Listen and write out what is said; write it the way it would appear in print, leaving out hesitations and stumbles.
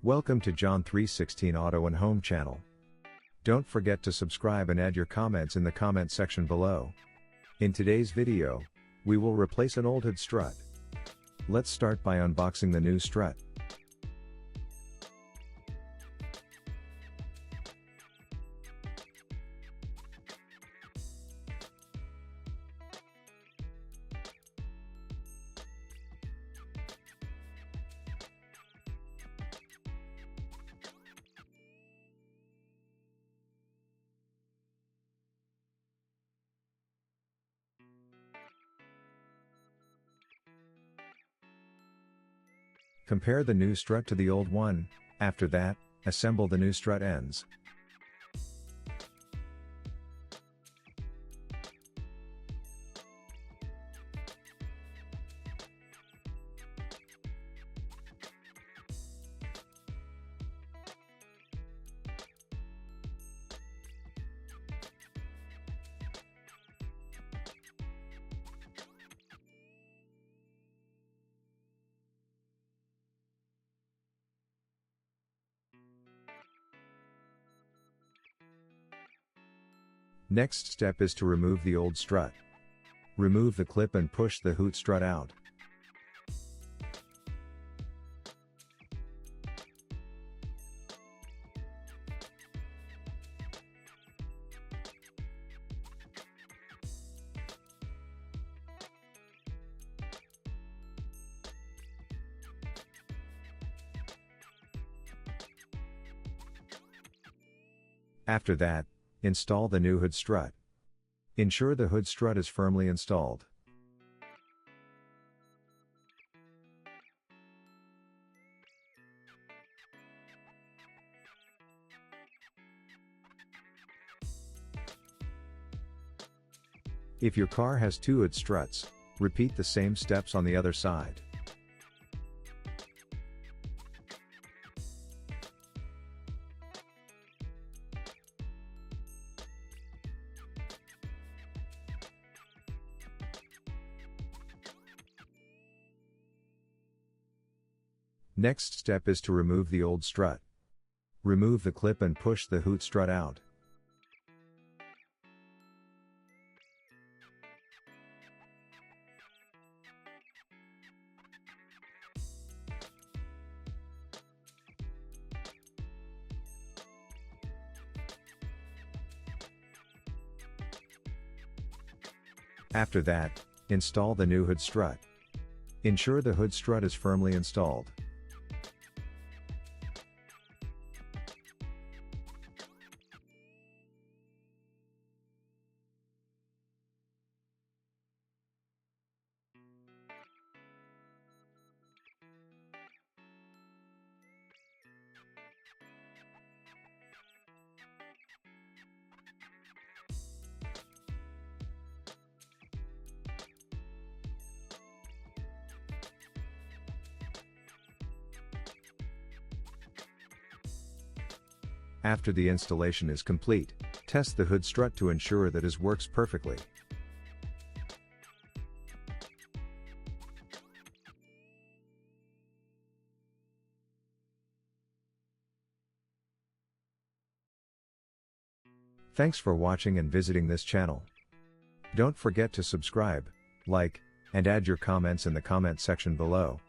Welcome to John 316 Auto and Home channel. Don't forget to subscribe and add your comments in the comment section below. In today's video, we will replace an old hood strut. Let's start by unboxing the new strut. Compare the new strut to the old one. After that, assemble the new strut ends. Next step is to remove the old strut. Remove the clip and push the hood strut out. After that, install the new hood strut. Ensure the hood strut is firmly installed. If your car has two hood struts, repeat the same steps on the other side. Next step is to remove the old strut. Remove the clip and push the hood strut out. After that, install the new hood strut. Ensure the hood strut is firmly installed. After the installation is complete, test the hood strut to ensure that it works perfectly. Thanks for watching and visiting this channel. Don't forget to subscribe, like, and add your comments in the comment section below.